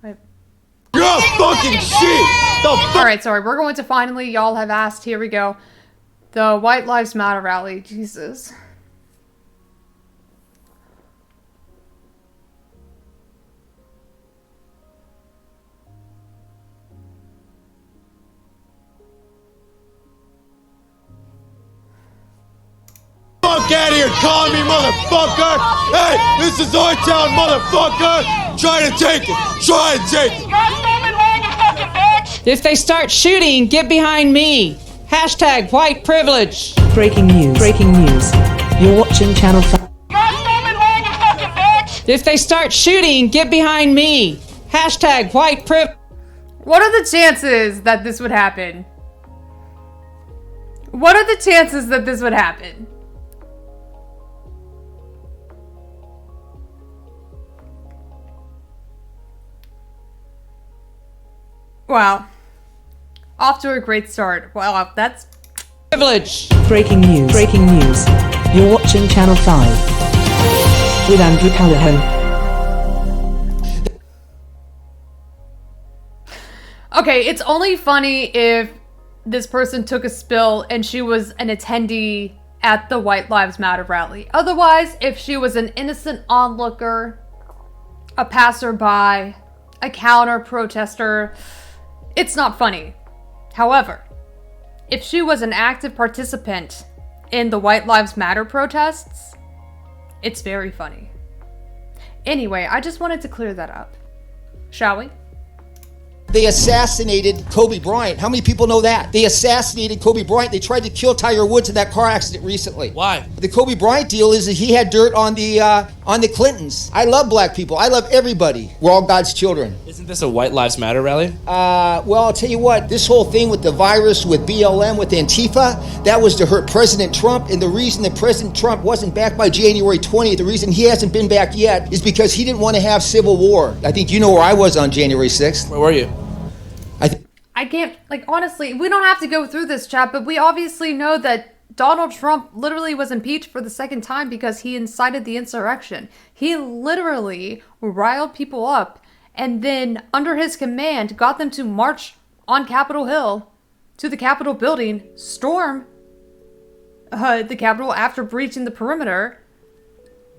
Wait. You're a fucking shit! Alright, sorry. We're going to finally, y'all have asked. Here we go. The White Lives Matter rally. Jesus. Fuck out of here, call me, motherfucker! Hey, this is our town, motherfucker! Try to take it! Try to take it! If they start shooting, get behind me. Hashtag white privilege. Breaking news. Breaking news. You're watching Channel 5. If they start shooting, get behind me. Hashtag white privilege. What are the chances that this would happen? What are the chances that this would happen? Wow. Off to a great start. Wow, that's... Privilege. Breaking news. Breaking news. You're watching Channel 5. With Andrew Callaghan. Okay, it's only funny if this person took a spill and she was an attendee at the White Lives Matter rally. Otherwise, if she was an innocent onlooker, a passerby, a counter-protester, it's not funny. However, if she was an active participant in the White Lives Matter protests, it's very funny. Anyway, I just wanted to clear that up. Shall we? They assassinated Kobe Bryant. How many people know that? They assassinated Kobe Bryant. They tried to kill Tiger Woods in that car accident recently. Why? The Kobe Bryant deal is that he had dirt on the Clintons. I love black people. I love everybody. We're all God's children. Isn't this a White Lives Matter rally? Well, I'll tell you what. This whole thing with the virus, with BLM, with Antifa, that was to hurt President Trump. And the reason that President Trump wasn't back by January 20th, the reason he hasn't been back yet, is because he didn't want to have civil war. I think you know where I was on January 6th. Where were you? I can't, like, honestly, we don't have to go through this, chat, but we obviously know that Donald Trump literally was impeached for the second time because he incited the insurrection. He literally riled people up and then, under his command, got them to march on Capitol Hill to the Capitol building, storm the Capitol after breaching the perimeter.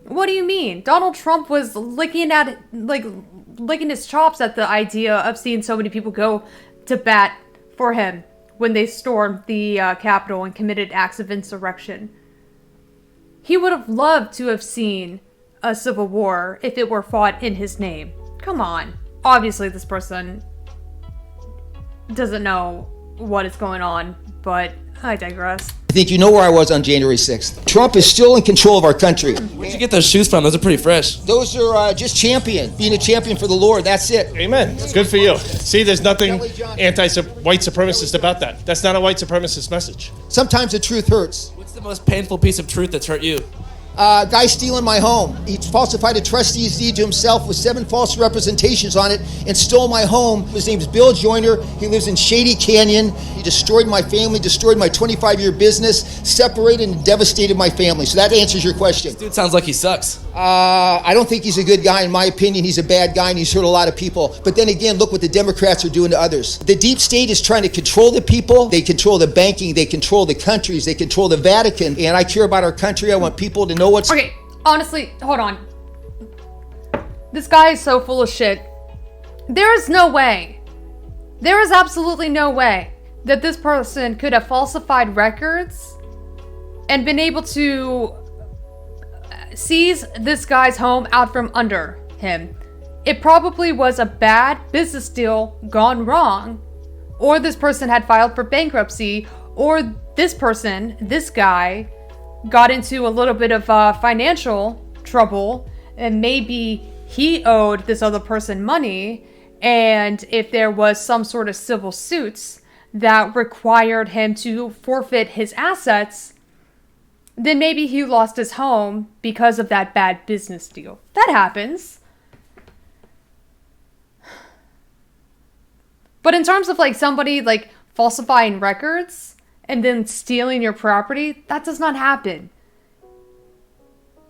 What do you mean? Donald Trump was licking his chops at the idea of seeing so many people go to bat for him when they stormed the Capitol and committed acts of insurrection. He would have loved to have seen a civil war if it were fought in his name. Come on. Obviously, this person doesn't know what is going on, but I digress. I think you know where I was on January 6th. Trump is still in control of our country. Where'd you get those shoes from? Those are pretty fresh. Those are just being a champion for the Lord. That's it. Amen. Good for you. See, there's nothing anti-white supremacist about that. That's not a white supremacist message. Sometimes the truth hurts. What's the most painful piece of truth that's hurt you? Guy stealing my home. He falsified a trustee's deed to himself with 7 false representations on it and stole my home. His name's Bill Joyner. He lives in Shady Canyon. He destroyed my family, destroyed my 25-year business, separated and devastated my family. So that answers your question. This dude sounds like he sucks. I don't think he's a good guy. In my opinion, he's a bad guy and he's hurt a lot of people. But then again, look what the Democrats are doing to others. The deep state is trying to control the people. They control the banking. They control the countries. They control the Vatican. And I care about our country. I want people to know what's... Okay, honestly, hold on. This guy is so full of shit. There is no way. There is absolutely no way that this person could have falsified records and been able to seize this guy's home out from under him. It probably was a bad business deal gone wrong, or this person had filed for bankruptcy, or this guy, got into a little bit of financial trouble, and maybe he owed this other person money, and if there was some sort of civil suits that required him to forfeit his assets, then maybe he lost his home because of that bad business deal. That happens. But in terms of like somebody like falsifying records and then stealing your property, that does not happen.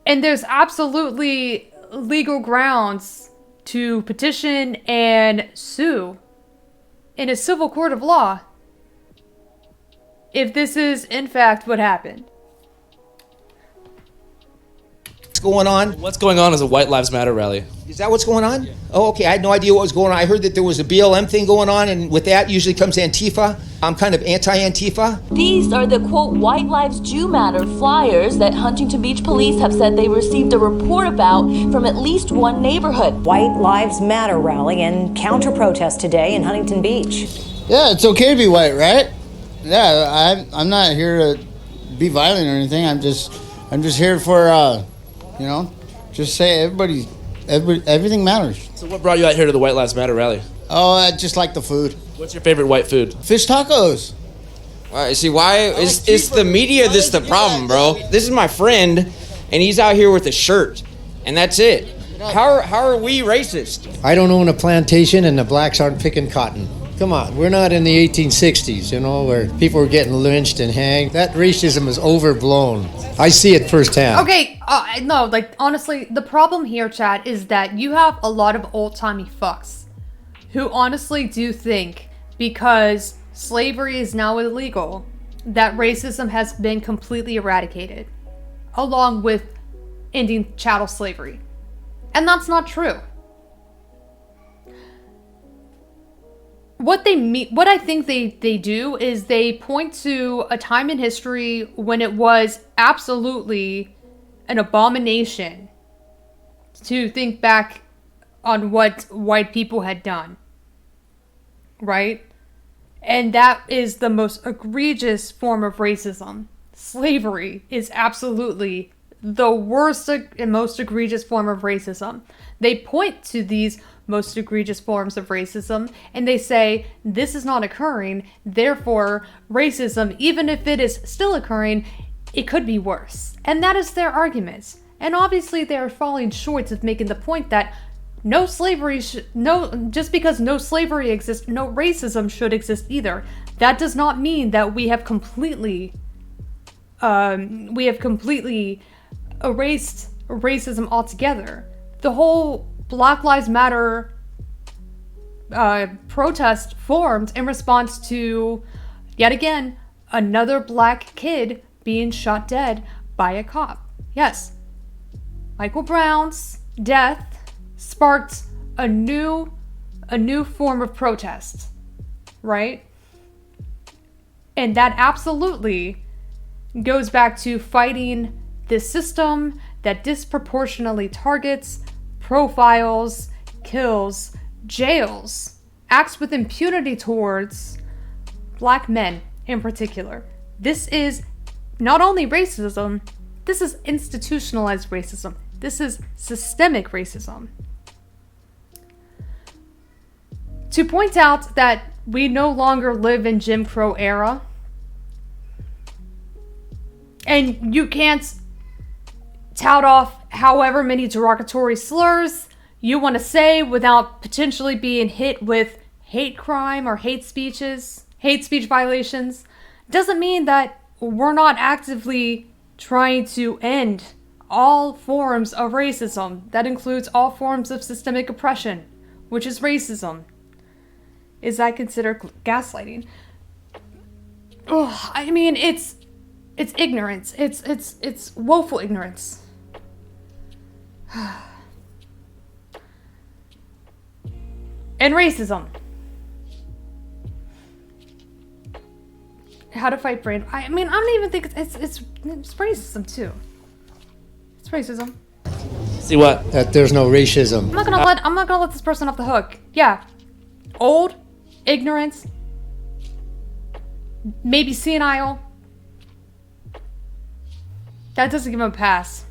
And there's absolutely legal grounds to petition and sue in a civil court of law if this is in fact what happened. What's going on? What's going on is a White Lives Matter rally. Is that what's going on? Oh, okay. I had no idea what was going on. I heard that there was a BLM thing going on, and with that usually comes Antifa. I'm kind of anti-Antifa. These are the, quote, White Lives Do Matter flyers that Huntington Beach police have said they received a report about from at least one neighborhood. White Lives Matter rally and counter-protest today in Huntington Beach. Yeah, it's okay to be white, right? Yeah, I'm not here to be violent or anything. I'm just here for, just say everything matters. So what brought you out here to the White Lives Matter rally? Oh, I just like the food. What's your favorite white food? Fish tacos. See, why is the media this the problem, bro? This is my friend, and he's out here with a shirt, and that's it. How are we racist? I don't own a plantation, and the blacks aren't picking cotton. Come on, we're not in the 1860s, where people were getting lynched and hanged. That racism is overblown. I see it firsthand. Okay, no, like, honestly, the problem here, Chad, is that you have a lot of old-timey fucks who honestly do think because slavery is now illegal that racism has been completely eradicated, along with ending chattel slavery. And that's not true. What I think they do is they point to a time in history when it was absolutely an abomination to think back on what white people had done. Right? And that is the most egregious form of racism. Slavery is absolutely the worst and most egregious form of racism. They point to these most egregious forms of racism and they say this is not occurring, therefore racism, even if it is still occurring, it could be worse. And that is their argument. And obviously they are falling short of making the point that just because no slavery exists, no racism should exist either. That does not mean that we have completely erased racism altogether. The whole Black Lives Matter protest formed in response to, yet again, another black kid being shot dead by a cop. Yes, Michael Brown's death sparked a new form of protest, right? And that absolutely goes back to fighting this system that disproportionately targets, profiles, kills, jails, acts with impunity towards black men in particular. This is not only racism, this is institutionalized racism. This is systemic racism. To point out that we no longer live in Jim Crow era, and you can't tout off however many derogatory slurs you want to say without potentially being hit with hate crime or hate speech violations, doesn't mean that we're not actively trying to end all forms of racism. That includes all forms of systemic oppression, which is racism. Is that considered gaslighting? I mean, it's ignorance. It's woeful ignorance. And racism. How to fight brain. I mean, I don't even think it's racism too. It's racism. See what? That there's no racism. I'm not gonna let this person off the hook. Yeah. Old, ignorant, maybe senile. That doesn't give him a pass.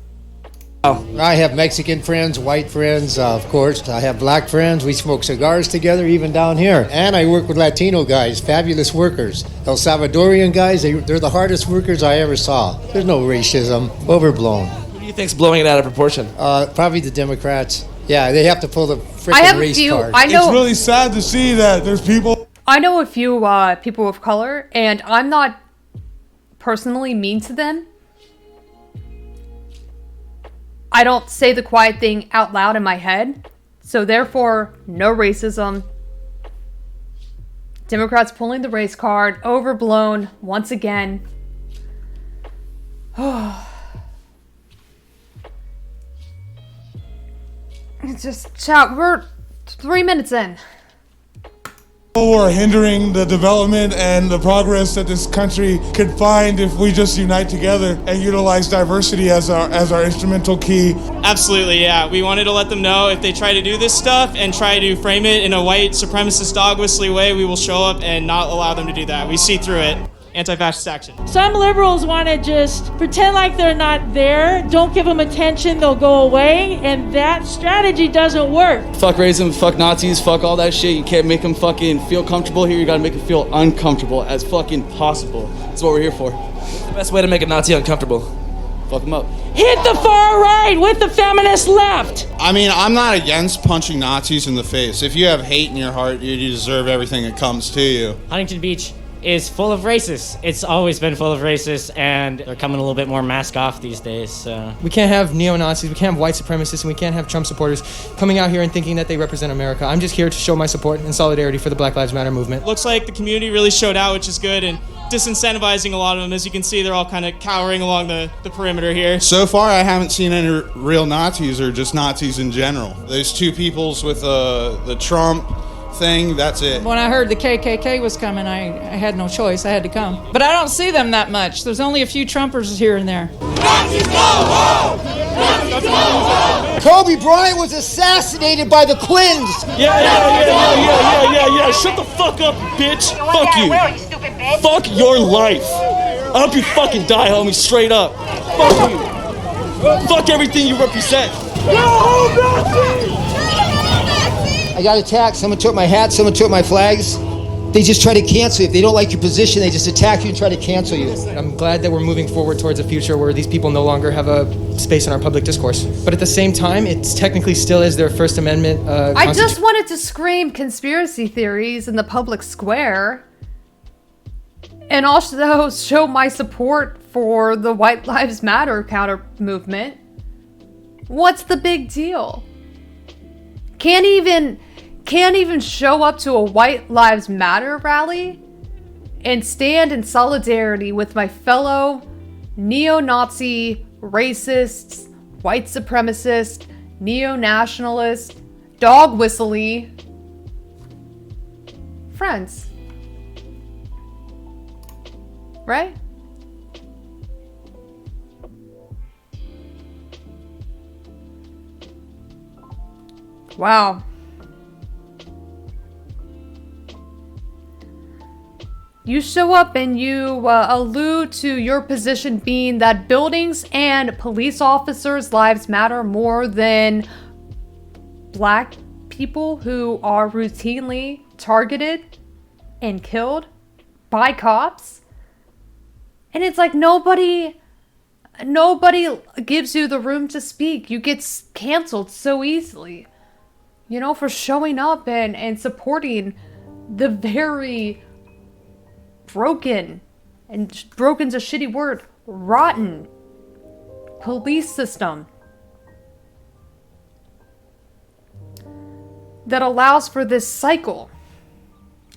I have Mexican friends, white friends, of course. I have black friends. We smoke cigars together, even down here. And I work with Latino guys, fabulous workers. El Salvadorian guys, they're the hardest workers I ever saw. There's no racism. Overblown. Who do you think's blowing it out of proportion? Probably the Democrats. Yeah, they have to pull the freaking race card. It's really sad to see that there's people. I know a few people of color, and I'm not personally mean to them. I don't say the quiet thing out loud in my head So therefore, no racism. Democrats pulling the race card, overblown once again. It's just, chat, we're 3 minutes in. Who are hindering the development and the progress that this country could find if we just unite together and utilize diversity as our instrumental key. Absolutely, yeah. We wanted to let them know if they try to do this stuff and try to frame it in a white supremacist dog whistly way, we will show up and not allow them to do that. We see through it. Anti-fascist action. Some liberals want to just pretend like they're not there, don't give them attention, they'll go away, and that strategy doesn't work. Fuck racism, fuck Nazis, fuck all that shit. You can't make them fucking feel comfortable here, you gotta make them feel uncomfortable as fucking possible. That's what we're here for. What's the best way to make a Nazi uncomfortable? Fuck them up. Hit the far right with the feminist left! I mean, I'm not against punching Nazis in the face. If you have hate in your heart, you deserve everything that comes to you. Huntington Beach is full of racists. It's always been full of racists, and they're coming a little bit more mask off these days. So we can't have neo-Nazis, we can't have white supremacists, and we can't have Trump supporters coming out here and thinking that they represent America. I'm just here to show my support and solidarity for the Black Lives Matter movement. Looks like the community really showed out, which is good, and disincentivizing a lot of them. As you can see, they're all kind of cowering along the perimeter here. So far, I haven't seen any real Nazis or just Nazis in general. Those two peoples with the Trump thing, that's it. When I heard the KKK was coming, I had no choice. I had to come. But I don't see them that much. There's only a few Trumpers here and there. Kobe Bryant was assassinated by the Clintons. Yeah. Shut the fuck up, bitch. Fuck you. Fuck your life. I hope you fucking die, homie, straight up. Fuck you. Fuck everything you represent. I got attacked. Someone took my hat. Someone took my flags. They just try to cancel you. If they don't like your position, they just attack you and try to cancel you. I'm glad that we're moving forward towards a future where these people no longer have a space in our public discourse. But at the same time, it technically still is their First Amendment. I just wanted to scream conspiracy theories in the public square and also show my support for the White Lives Matter counter movement. What's the big deal? Can't even show up to a White Lives Matter rally and stand in solidarity with my fellow neo-Nazi, racist, white supremacist, neo-nationalist, dog whistly friends. Right? Wow. You show up and you allude to your position being that buildings and police officers' lives matter more than black people who are routinely targeted and killed by cops. And it's like nobody gives you the room to speak. You get canceled so easily. You know, for showing up and supporting the very broken's a shitty word, rotten police system that allows for this cycle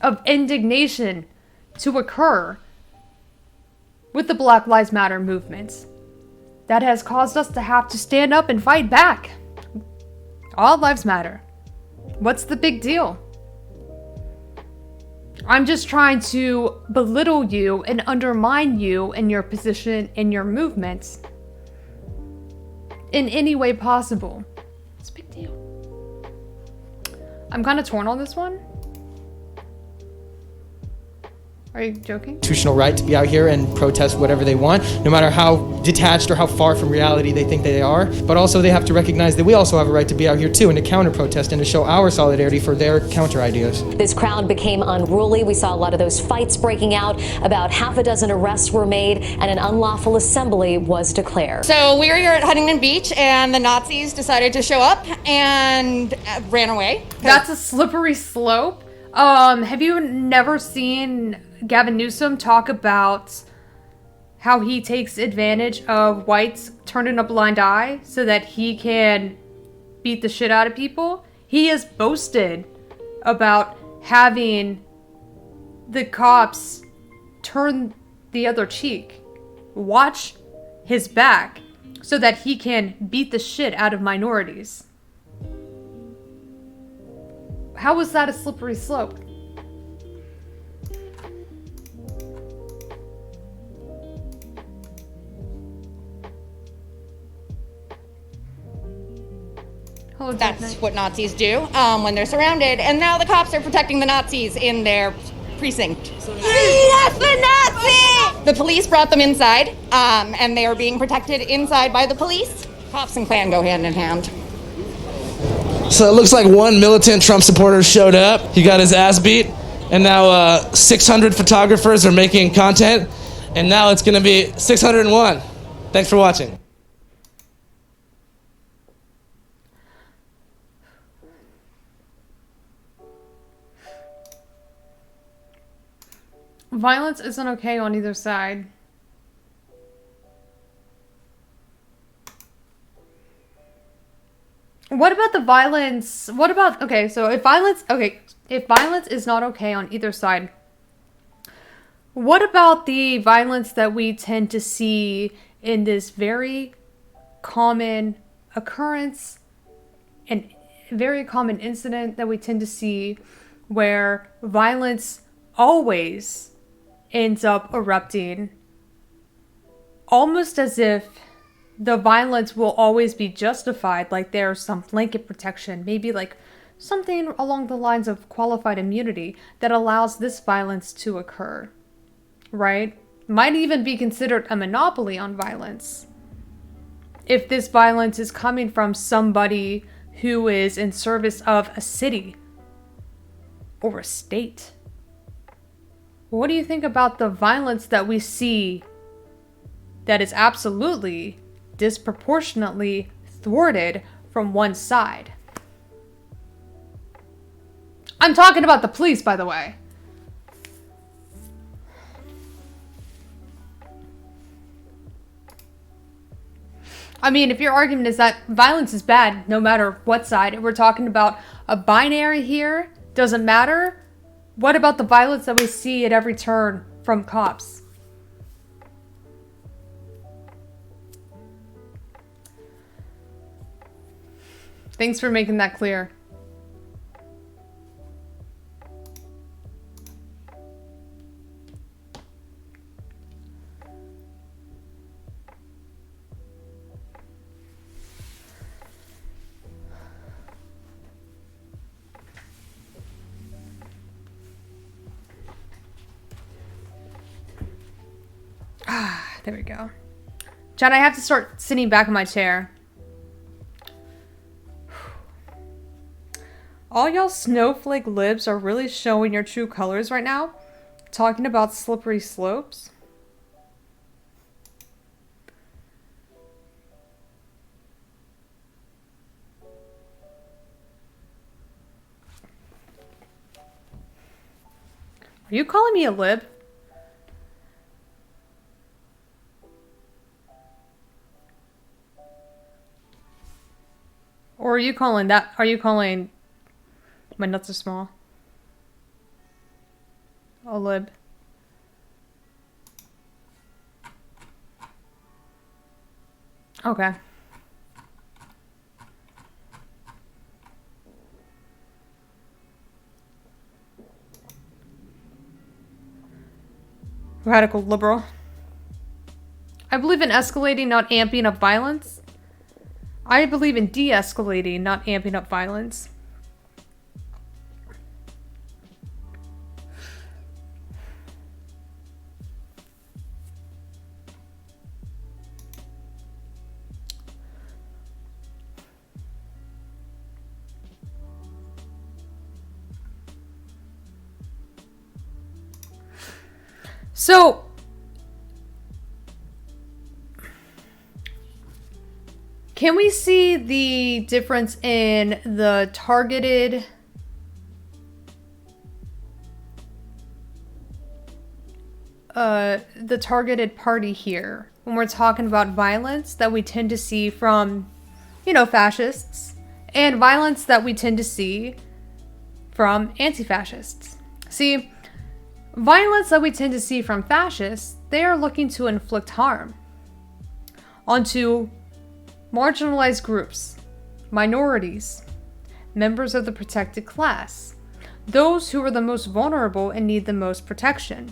of indignation to occur with the Black Lives Matter movements that has caused us to have to stand up and fight back. All lives matter. What's the big deal? I'm just trying to belittle you and undermine you in your position, in your movements, in any way possible. It's a big deal. I'm kind of torn on this one. Are you joking? Constitutional right to be out here and protest whatever they want, no matter how detached or how far from reality they think they are. But also they have to recognize that we also have a right to be out here too and to counter-protest and to show our solidarity for their counter-ideas. This crowd became unruly. We saw a lot of those fights breaking out. About half a dozen arrests were made and an unlawful assembly was declared. So we were here at Huntington Beach and the Nazis decided to show up and ran away. That's a slippery slope. Have you never seen Gavin Newsom talk about how he takes advantage of whites turning a blind eye so that he can beat the shit out of people? He has boasted about having the cops turn the other cheek, watch his back, so that he can beat the shit out of minorities. How was that a slippery slope? That's what Nazis do when they're surrounded. And now the cops are protecting the Nazis in their precinct. Yes, the Nazis! The police brought them inside, and they are being protected inside by the police. Cops and Klan go hand in hand. So it looks like one militant Trump supporter showed up. He got his ass beat. And now 600 photographers are making content. And now it's going to be 601. Thanks for watching. Violence isn't okay on either side. What about the violence? What about, okay, so if violence is not okay on either side, what about the violence that we tend to see in this very common occurrence and very common incident that we tend to see where violence always ends up erupting, almost as if the violence will always be justified, like there's some blanket protection, maybe like something along the lines of qualified immunity that allows this violence to occur, right? Might even be considered a monopoly on violence if this violence is coming from somebody who is in service of a city or a state. What do you think about the violence that we see that is absolutely disproportionately thwarted from one side? I'm talking about the police, by the way. I mean, if your argument is that violence is bad no matter what side, if we're talking about a binary here, doesn't matter, what about the violence that we see at every turn from cops? Thanks for making that clear. There we go. John, I have to start sitting back in my chair. All y'all snowflake libs are really showing your true colors right now. Talking about slippery slopes. Are you calling me a lib? Or are you calling my nuts are small? A lib. Okay. Radical liberal. I believe in escalating, not amping up violence. I believe in de-escalating, not amping up violence. So, can we see the difference in the targeted party here when we're talking about violence that we tend to see from, you know, fascists and violence that we tend to see from anti-fascists. See, violence that we tend to see from fascists, they are looking to inflict harm onto marginalized groups, minorities, members of the protected class, those who are the most vulnerable and need the most protection.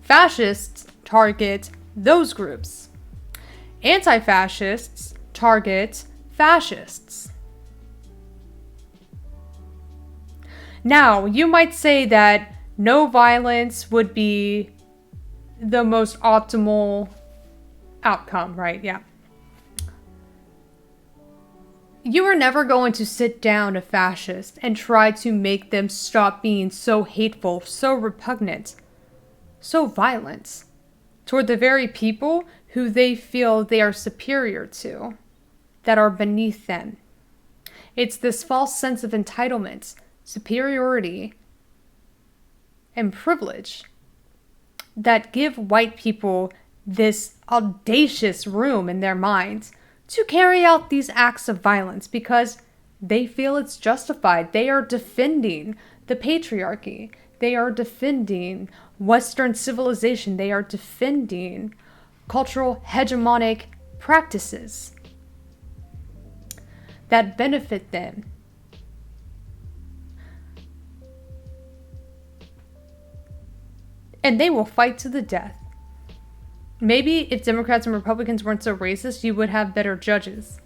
Fascists target those groups. Anti-fascists target fascists. Now, you might say that no violence would be the most optimal outcome, right? Yeah. You are never going to sit down a fascist and try to make them stop being so hateful, so repugnant, so violent toward the very people who they feel they are superior to, that are beneath them. It's this false sense of entitlement, superiority, and privilege that give white people this audacious room in their minds to carry out these acts of violence because they feel it's justified. They are defending the patriarchy. They are defending Western civilization. They are defending cultural hegemonic practices that benefit them. And they will fight to the death. Maybe if Democrats and Republicans weren't so racist, you would have better judges.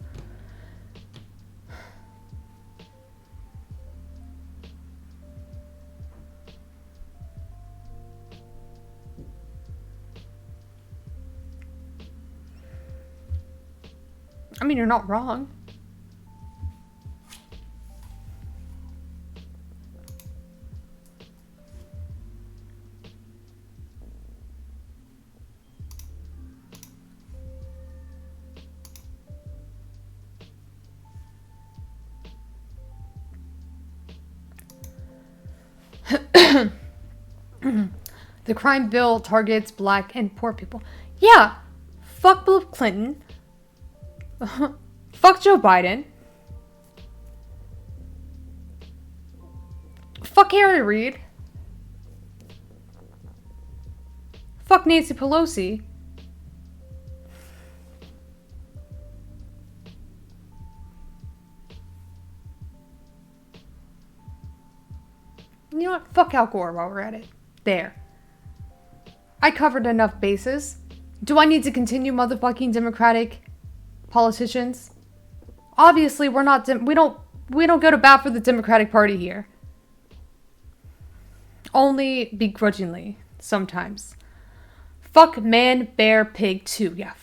I mean, you're not wrong. The crime bill targets black and poor people. Yeah, fuck Bill Clinton. Fuck Joe Biden. Fuck Harry Reid. Fuck Nancy Pelosi. You know what? Fuck Al Gore while we're at it. There. I covered enough bases. Do I need to continue motherfucking Democratic politicians? Obviously, we don't go to bat for the Democratic Party here. Only begrudgingly, sometimes. Fuck man, bear, pig, too. Yeah.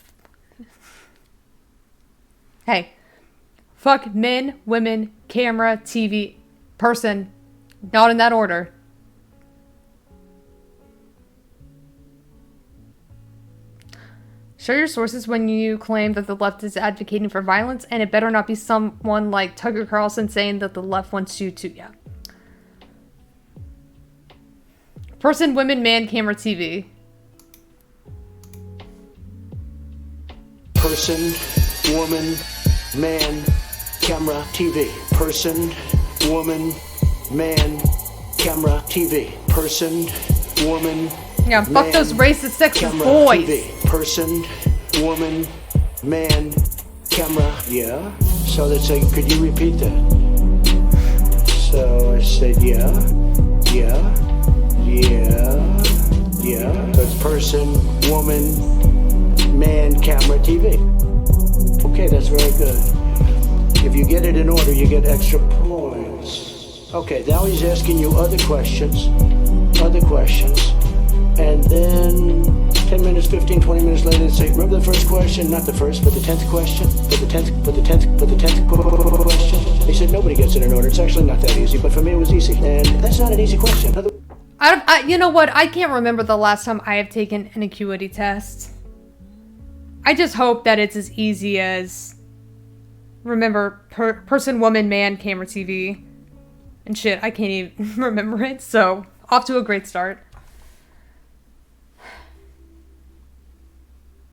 Hey. Fuck men, women, camera, TV, person. Not in that order. Show your sources when you claim that the left is advocating for violence, and it better not be someone like Tucker Carlson saying that the left wants you to. Yeah. Person, women, man, camera, TV. Person, woman, man, camera, TV. Person, woman, man, camera, TV. Person, woman, yeah, fuck man, those racist, sexist boys. TV. Person, woman, man, camera. Yeah. So they say, could you repeat that? So I said, yeah. So it's person, woman, man, camera, TV. Okay, that's very good. If you get it in order, you get extra points. Okay, now he's asking you other questions. And then 10 minutes, 15, 20 minutes later, they say, remember the first question? Not the first, but the 10th question? But the 10th question? He said, nobody gets it in order. It's actually not that easy, but for me it was easy. And that's not an easy question. You know what? I can't remember the last time I have taken an acuity test. I just hope that it's as easy as, remember, person, woman, man, camera, TV, and shit. I can't even remember it, so off to a great start.